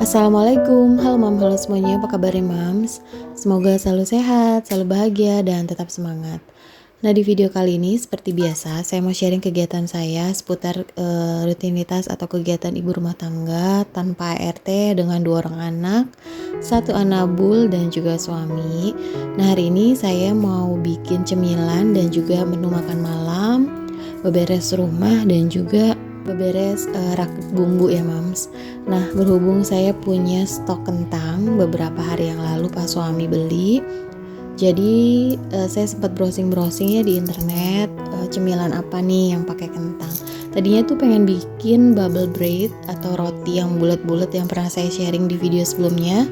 Assalamualaikum, halo mam, halo semuanya, apa kabarnya mams? Semoga selalu sehat, selalu bahagia, dan tetap semangat. Nah di video kali ini seperti biasa, saya mau sharing kegiatan saya seputar rutinitas atau kegiatan ibu rumah tangga tanpa ART dengan 2 orang anak, 1 anabul dan juga suami. Nah hari ini saya mau bikin cemilan dan juga menu makan malam, beberes rumah dan juga beberes rakit bumbu ya mams. Nah berhubung saya punya stok kentang beberapa hari yang lalu pas suami beli, jadi saya sempat browsing-browsing ya di internet, cemilan apa nih yang pakai kentang. Tadinya tuh pengen bikin bubble bread atau roti yang bulat-bulat yang pernah saya sharing di video sebelumnya,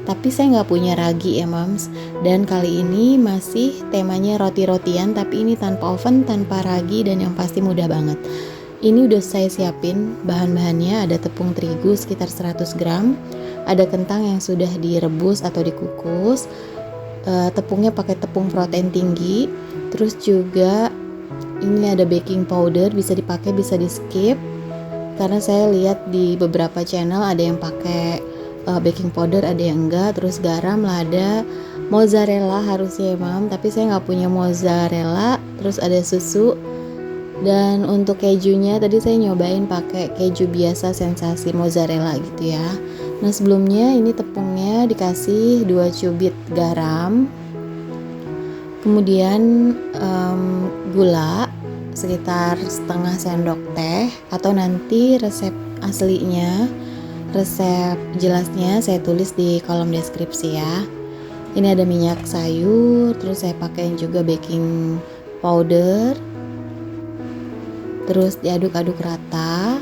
tapi saya nggak punya ragi ya mams. Dan kali ini masih temanya roti-rotian, tapi ini tanpa oven, tanpa ragi, dan yang pasti mudah banget. Ini udah saya siapin bahan-bahannya, ada tepung terigu sekitar 100 gram, ada kentang yang sudah direbus atau dikukus, tepungnya pakai tepung protein tinggi, terus juga ini ada baking powder, bisa dipakai bisa di skip, karena saya lihat di beberapa channel ada yang pakai baking powder, ada yang enggak, terus garam, lada, mozzarella harusnya ya mam, tapi saya nggak punya mozzarella, terus ada susu. Dan untuk kejunya tadi saya nyobain pakai keju biasa sensasi mozzarella gitu ya. Nah sebelumnya ini tepungnya dikasih 2 cubit garam, kemudian gula sekitar setengah sendok teh, atau nanti resep aslinya, resep jelasnya saya tulis di kolom deskripsi ya. Ini ada minyak sayur, terus saya pakai juga baking powder, terus diaduk-aduk rata,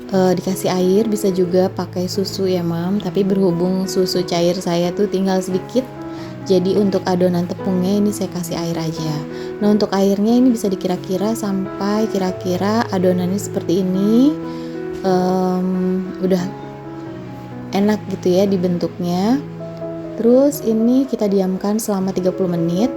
dikasih air, bisa juga pakai susu ya mam, tapi berhubung susu cair saya tuh tinggal sedikit, jadi untuk adonan tepungnya ini saya kasih air aja. Nah untuk airnya ini bisa dikira-kira sampai kira-kira adonannya seperti ini, udah enak gitu ya dibentuknya. Terus ini kita diamkan selama 30 menit.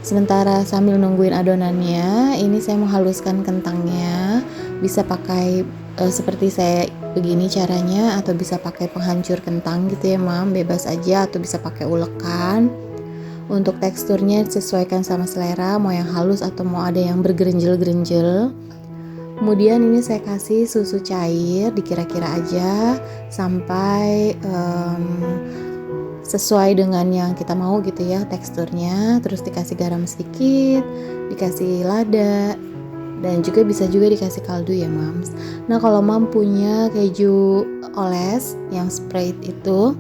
Sementara sambil nungguin adonannya, ini saya mau haluskan kentangnya. Bisa pakai seperti saya begini caranya, atau bisa pakai penghancur kentang gitu ya mam, bebas aja, atau bisa pakai ulekan. Untuk teksturnya sesuaikan sama selera, mau yang halus atau mau ada yang bergerenjel-gerenjel. Kemudian ini saya kasih susu cair, dikira-kira aja sampai sesuai dengan yang kita mau gitu ya teksturnya. Terus dikasih garam sedikit, dikasih lada, dan juga bisa juga dikasih kaldu ya mams. Nah kalau mam punya keju oles yang sprayed itu,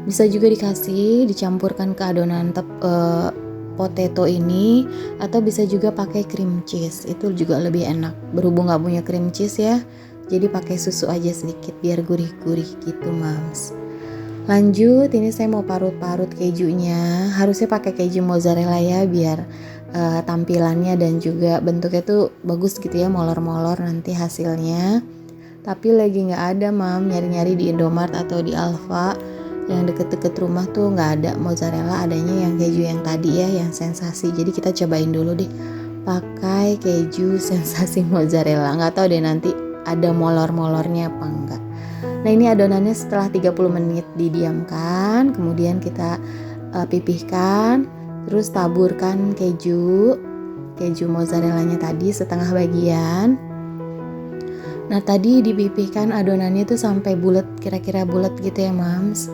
bisa juga dikasih, dicampurkan ke adonan potato ini, atau bisa juga pakai cream cheese, itu juga lebih enak. Berhubung gak punya cream cheese ya, jadi pakai susu aja sedikit biar gurih-gurih gitu mams. Lanjut, ini saya mau parut-parut kejunya. Harusnya pakai keju mozzarella ya, biar tampilannya dan juga bentuknya tuh bagus gitu ya, molor-molor nanti hasilnya. Tapi lagi nggak ada mam, nyari-nyari di Indomart atau di Alfa yang deket-deket rumah tuh nggak ada mozzarella, adanya yang keju yang tadi ya, yang sensasi. Jadi kita cobain dulu deh pakai keju sensasi mozzarella. Nggak tahu deh nanti ada molor-molornya apa enggak. Nah ini adonannya setelah 30 menit didiamkan, kemudian kita pipihkan, terus taburkan keju mozzarellanya tadi setengah bagian. Nah tadi dipipihkan adonannya tuh sampai bulat, kira-kira bulat gitu ya mams.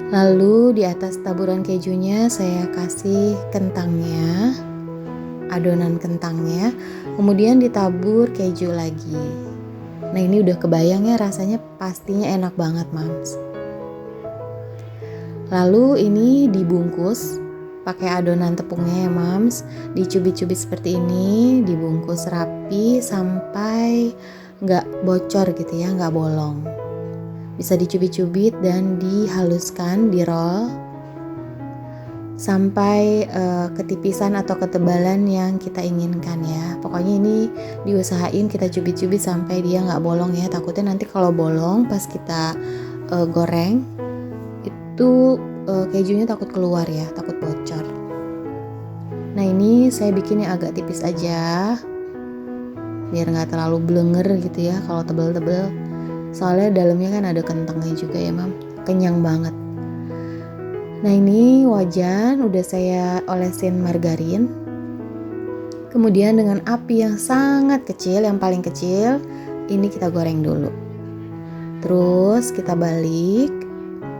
Lalu di atas taburan kejunya saya kasih kentangnya, adonan kentangnya, kemudian ditabur keju lagi. Nah ini udah kebayang ya, rasanya pastinya enak banget mams. Lalu ini dibungkus pakai adonan tepungnya ya mams, dicubit-cubit seperti ini, dibungkus rapi sampai nggak bocor gitu ya, nggak bolong. Bisa dicubit-cubit dan dihaluskan, di roll sampai ketipisan atau ketebalan yang kita inginkan ya. Pokoknya ini diusahain kita cubit-cubit sampai dia nggak bolong ya, takutnya nanti kalau bolong pas kita goreng itu kejunya takut keluar ya, takut bocor. Nah ini saya bikinnya agak tipis aja biar nggak terlalu blenger gitu ya kalau tebel-tebel. Soalnya dalamnya kan ada kentangnya juga ya mam, kenyang banget. Nah ini wajan udah saya olesin margarin. Kemudian dengan api yang sangat kecil, yang paling kecil, ini kita goreng dulu. Terus kita balik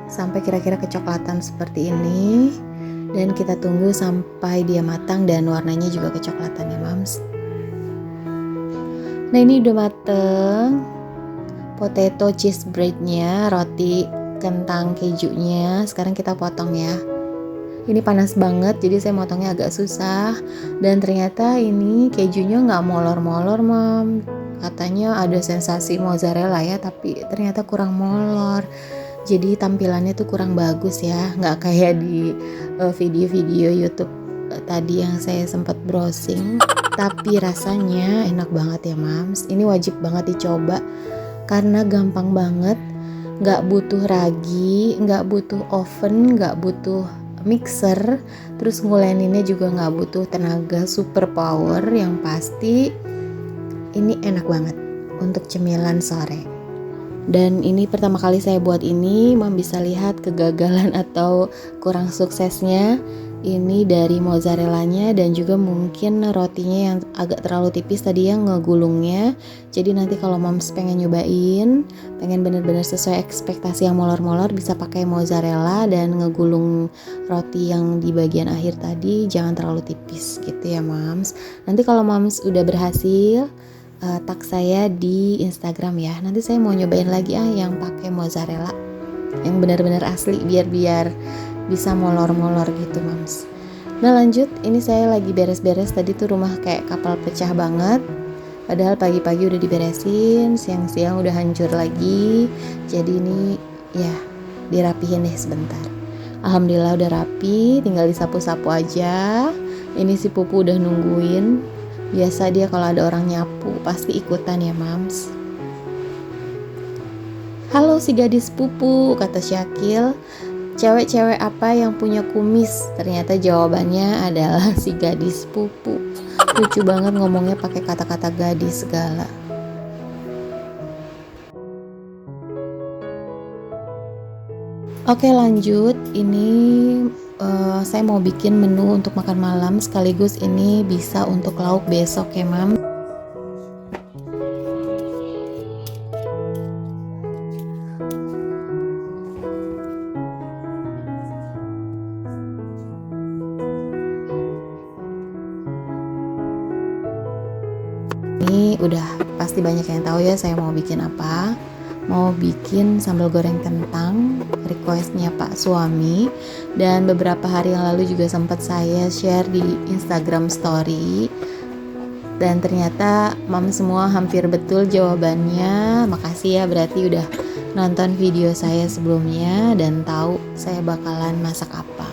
sampai kira-kira kecoklatan seperti ini. Dan kita tunggu sampai dia matang dan warnanya juga kecoklatan ya mams. Nah ini udah mateng. Potato cheese breadnya, roti kentang kejunya, sekarang kita potong ya. Ini panas banget jadi saya motongnya agak susah. Dan ternyata ini kejunya nggak molor-molor mam. Katanya ada sensasi mozzarella ya, tapi ternyata kurang molor. Jadi tampilannya tuh kurang bagus ya, nggak kayak di video-video YouTube tadi yang saya sempat browsing. Tapi rasanya enak banget ya mams. Ini wajib banget dicoba karena gampang banget. Nggak butuh ragi, nggak butuh oven, nggak butuh mixer, terus nguleninnya juga nggak butuh tenaga super power. Yang pasti ini enak banget untuk cemilan sore. Dan ini pertama kali saya buat ini, mam bisa lihat kegagalan atau kurang suksesnya. Ini dari mozzarellanya dan juga mungkin rotinya yang agak terlalu tipis tadi yang ngegulungnya. Jadi nanti kalau moms pengen nyobain, pengen bener-bener sesuai ekspektasi yang molor-molor, bisa pakai mozzarella dan ngegulung roti yang di bagian akhir tadi jangan terlalu tipis gitu ya moms. Nanti kalau moms udah berhasil, tag saya di Instagram ya. Nanti saya mau nyobain lagi yang pakai mozzarella yang benar-benar asli biar bisa molor-molor gitu mams. Nah lanjut, ini saya lagi beres-beres. Tadi tuh rumah kayak kapal pecah banget. Padahal pagi-pagi udah diberesin, siang-siang udah hancur lagi. Jadi ini ya dirapihin deh sebentar. Alhamdulillah udah rapi, tinggal disapu-sapu aja. Ini si Pupu udah nungguin. Biasa dia kalau ada orang nyapu pasti ikutan ya mams. Halo si gadis Pupu, kata Syakil. Cewek-cewek apa yang punya kumis? Ternyata jawabannya adalah si gadis Pupu. Lucu banget ngomongnya pakai kata-kata gadis segala. Oke lanjut, ini saya mau bikin menu untuk makan malam, sekaligus ini bisa untuk lauk besok ya mam. Ini udah pasti banyak yang tahu ya saya mau bikin apa. Mau bikin sambal goreng kentang, requestnya Pak suami. Dan beberapa hari yang lalu juga sempat saya share di Instagram story. Dan ternyata mam semua hampir betul jawabannya. Makasih ya, berarti udah nonton video saya sebelumnya dan tahu saya bakalan masak apa.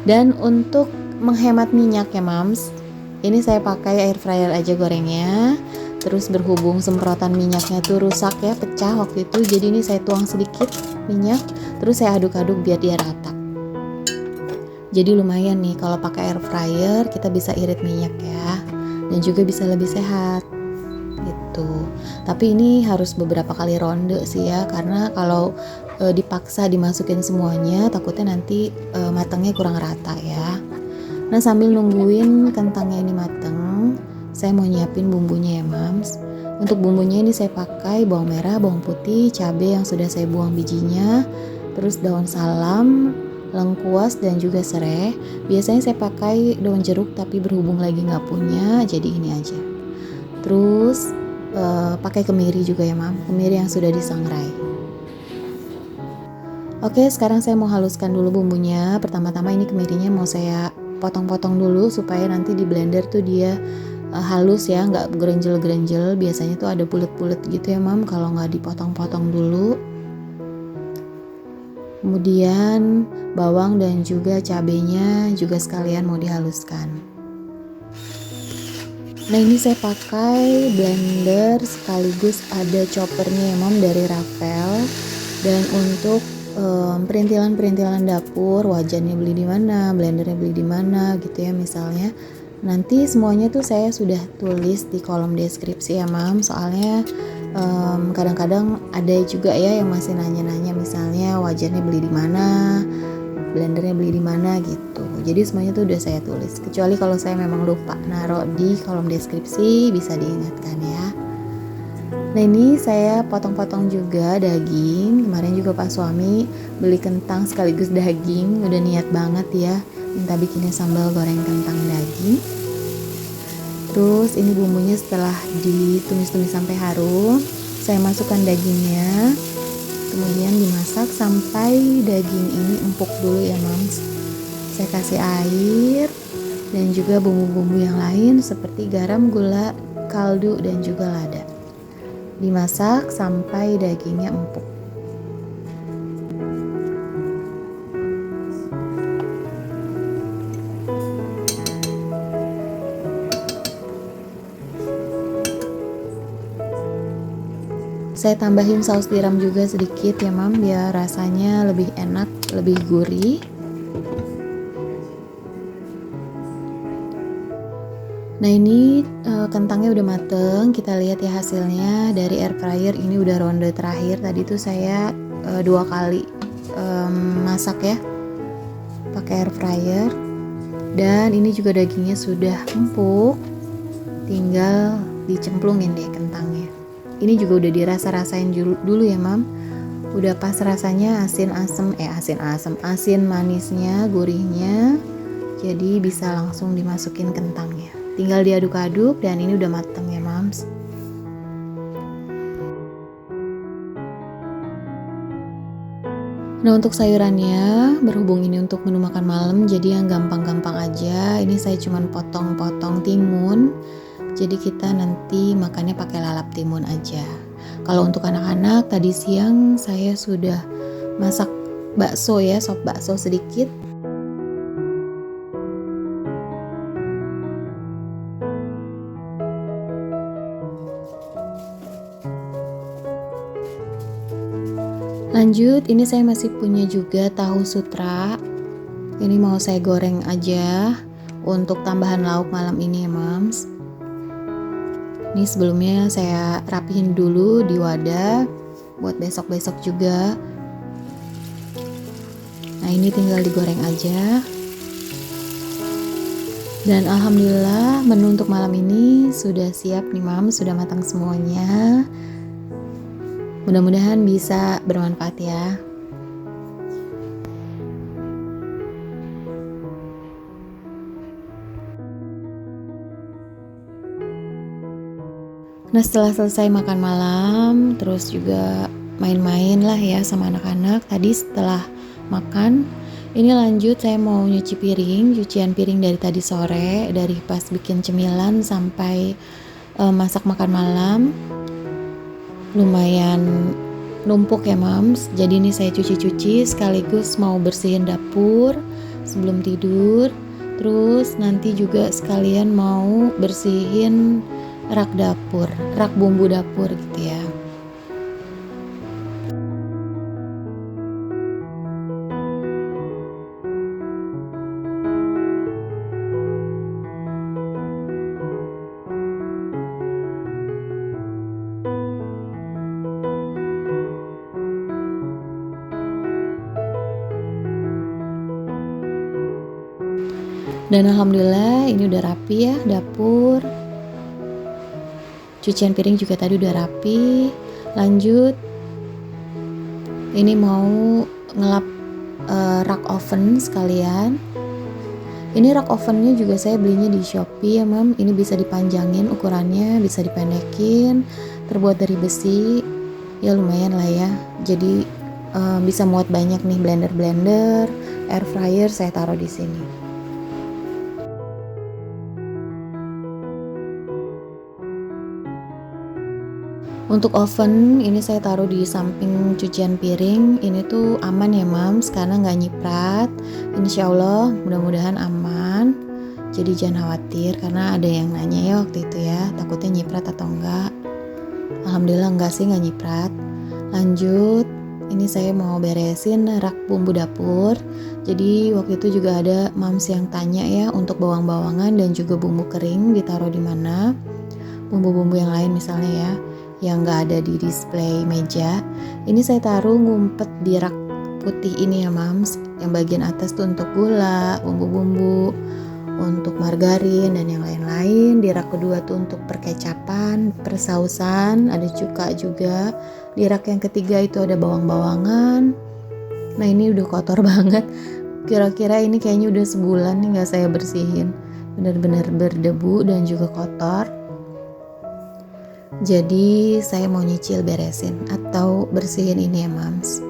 Dan untuk menghemat minyak ya mams, ini saya pakai air fryer aja gorengnya. Terus berhubung semprotan minyaknya tuh rusak ya, pecah waktu itu. Jadi ini saya tuang sedikit minyak, terus saya aduk-aduk biar dia rata. Jadi lumayan nih kalau pakai air fryer, kita bisa irit minyak ya. Dan juga bisa lebih sehat gitu. Tapi ini harus beberapa kali ronde sih ya, karena kalau dipaksa dimasukin semuanya takutnya nanti matangnya kurang rata ya. Nah sambil nungguin kentangnya ini mateng, saya mau nyiapin bumbunya ya mams. Untuk bumbunya ini saya pakai bawang merah, bawang putih, cabai yang sudah saya buang bijinya, terus daun salam, lengkuas dan juga serai. Biasanya saya pakai daun jeruk tapi berhubung lagi nggak punya, jadi ini aja. Terus pakai kemiri juga ya mam, kemiri yang sudah disangrai. Oke, sekarang saya mau haluskan dulu bumbunya. Pertama-tama ini kemirinya mau saya potong-potong dulu supaya nanti di blender tuh dia halus ya, nggak gerenjel-gerenjel. Biasanya tuh ada bulet-bulet gitu ya mam kalau nggak dipotong-potong dulu. Kemudian bawang dan juga cabenya juga sekalian mau dihaluskan. Nah ini saya pakai blender sekaligus ada choppernya ya mam dari Ravel. Dan untuk perintilan-perintilan dapur, wajannya beli di mana, blendernya beli di mana gitu ya misalnya. Nanti semuanya tuh saya sudah tulis di kolom deskripsi ya mam, soalnya Kadang-kadang ada juga ya yang masih nanya-nanya, misalnya wajannya beli di mana, blendernya beli di mana gitu. Jadi semuanya tuh udah saya tulis. Kecuali kalau saya memang lupa naruh di kolom deskripsi, bisa diingatkan ya. Nah ini saya potong-potong juga daging. Kemarin juga Pak suami beli kentang sekaligus daging. Udah niat banget ya, minta bikinnya sambal goreng kentang daging. Terus ini bumbunya setelah ditumis-tumis sampai harum, saya masukkan dagingnya. Kemudian dimasak sampai daging ini empuk dulu ya Mams. Saya kasih air dan juga bumbu-bumbu yang lain seperti garam, gula, kaldu dan juga lada. Dimasak sampai dagingnya empuk. Saya tambahin saus tiram juga sedikit ya Mam, biar rasanya lebih enak, lebih gurih. Nah ini kentangnya udah mateng, kita lihat ya hasilnya dari air fryer. Ini udah ronde terakhir. Tadi tuh saya 2 kali masak ya pakai air fryer. Dan ini juga dagingnya sudah empuk, tinggal dicemplungin deh kentangnya. Ini juga udah dirasa-rasain dulu ya Mam. Udah pas rasanya, asin manisnya, gurihnya. Jadi bisa langsung dimasukin kentangnya. Tinggal diaduk-aduk dan ini udah mateng ya Mams. Nah untuk sayurannya, berhubung ini untuk menu makan malam, jadi yang gampang-gampang aja. Ini saya cuman potong-potong timun. Jadi kita nanti makannya pakai lalap timun aja. Kalau untuk anak-anak, tadi siang saya sudah masak bakso ya, sop bakso sedikit. Lanjut, ini saya masih punya juga tahu sutra. Ini mau saya goreng aja untuk tambahan lauk malam ini ya Mams. Ini sebelumnya saya rapihin dulu di wadah buat besok-besok juga. Nah ini tinggal digoreng aja. Dan alhamdulillah menu untuk malam ini sudah siap nih Mam, sudah matang semuanya. Mudah-mudahan bisa bermanfaat ya. Nah setelah selesai makan malam, terus juga main-main lah ya sama anak-anak. Tadi setelah makan, ini lanjut saya mau nyuci piring, cucian piring dari tadi sore, dari pas bikin cemilan sampai masak makan malam. Lumayan numpuk ya Mams. Jadi ini saya cuci-cuci sekaligus mau bersihin dapur sebelum tidur. Terus nanti juga sekalian mau bersihin rak dapur, rak bumbu dapur gitu ya. Dan alhamdulillah ini udah rapi ya dapur. Cucian piring juga tadi udah rapi. Lanjut, ini mau ngelap rak oven sekalian. Ini rak ovennya juga saya belinya di Shopee ya Mam. Ini bisa dipanjangin ukurannya, bisa dipendekin. Terbuat dari besi, ya lumayan lah ya. Jadi bisa muat banyak nih blender, air fryer saya taruh di sini. Untuk oven ini saya taruh di samping cucian piring. Ini tuh aman ya Mams, karena nggak nyiprat. Insya Allah mudah-mudahan aman. Jadi jangan khawatir, karena ada yang nanya ya waktu itu ya, takutnya nyiprat atau enggak. Alhamdulillah enggak sih, nggak nyiprat. Lanjut, ini saya mau beresin rak bumbu dapur. Jadi waktu itu juga ada Mams yang tanya ya untuk bawang-bawangan dan juga bumbu kering ditaruh di mana. Bumbu-bumbu yang lain misalnya ya. yang nggak ada di display meja. Ini saya taruh ngumpet di rak putih ini ya Mams. Yang bagian atas tuh untuk gula, bumbu-bumbu, untuk margarin dan yang lain-lain. Di rak kedua tuh untuk perkecapan, persausan, ada cuka juga. Di rak yang ketiga itu ada bawang-bawangan. Nah ini udah kotor banget. Kira-kira ini kayaknya udah sebulan nih gak saya bersihin. Benar-benar berdebu dan juga kotor. Jadi saya mau nyicil beresin atau bersihin ini ya Mams.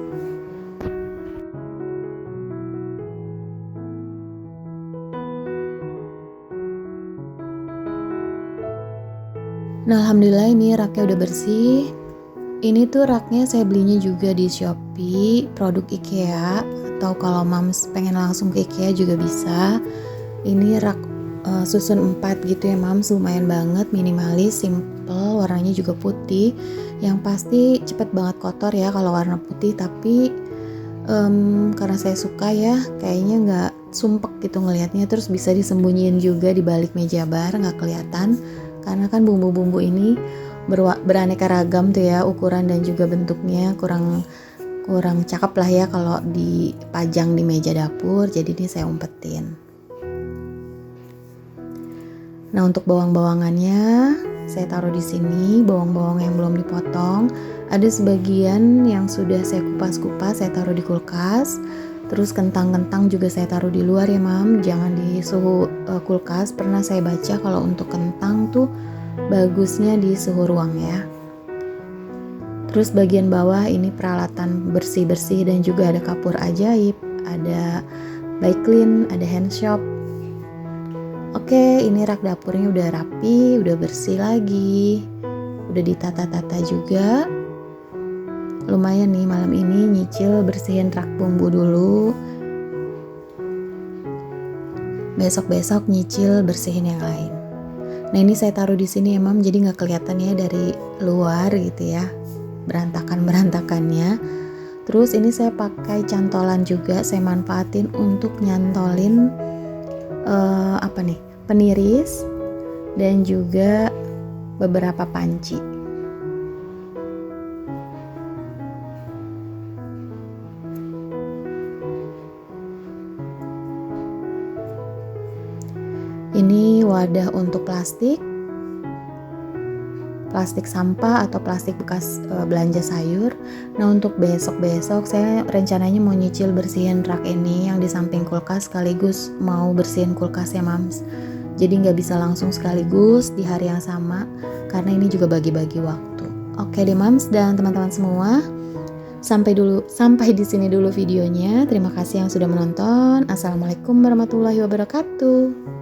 Nah alhamdulillah ini raknya udah bersih. Ini tuh raknya saya belinya juga di Shopee, produk IKEA, atau kalau Mams pengen langsung ke IKEA juga bisa. Ini rak susun 4 gitu ya Mams, lumayan banget, minimalis, simple, warnanya juga putih. Yang pasti cepet banget kotor ya kalau warna putih, tapi karena saya suka ya, kayaknya nggak sumpek gitu ngelihatnya, terus bisa disembunyiin juga di balik meja bar, nggak kelihatan, karena kan bumbu-bumbu ini beraneka ragam tuh ya, ukuran dan juga bentuknya kurang cakep lah ya kalau dipajang di meja dapur, jadi ini saya umpetin. Nah untuk bawang-bawangannya saya taruh di sini, bawang-bawang yang belum dipotong. Ada sebagian yang sudah saya kupas-kupas, saya taruh di kulkas. Terus kentang-kentang juga saya taruh di luar ya Mam, jangan di suhu kulkas. Pernah saya baca kalau untuk kentang tuh bagusnya di suhu ruang ya. Terus bagian bawah ini peralatan bersih-bersih dan juga ada kapur ajaib, ada by clean, ada hand shop. Oke, ini rak dapurnya udah rapi, udah bersih lagi, udah ditata-tata juga. Lumayan nih malam ini nyicil bersihin rak bumbu dulu. Besok-besok nyicil bersihin yang lain. Nah ini saya taruh di sini ya Mam, jadi nggak kelihatan ya dari luar gitu ya, berantakannya. Terus ini saya pakai cantolan juga, saya manfaatin untuk nyantolin peniris dan juga beberapa panci. Ini wadah untuk plastik sampah atau plastik bekas belanja sayur. Nah untuk besok-besok saya rencananya mau nyicil bersihin rak ini yang di samping kulkas, sekaligus mau bersihin kulkas ya Mams. Jadi nggak bisa langsung sekaligus di hari yang sama, karena ini juga bagi-bagi waktu. Oke deh Mams dan teman-teman semua, sampai di sini dulu videonya. Terima kasih yang sudah menonton. Assalamualaikum warahmatullahi wabarakatuh.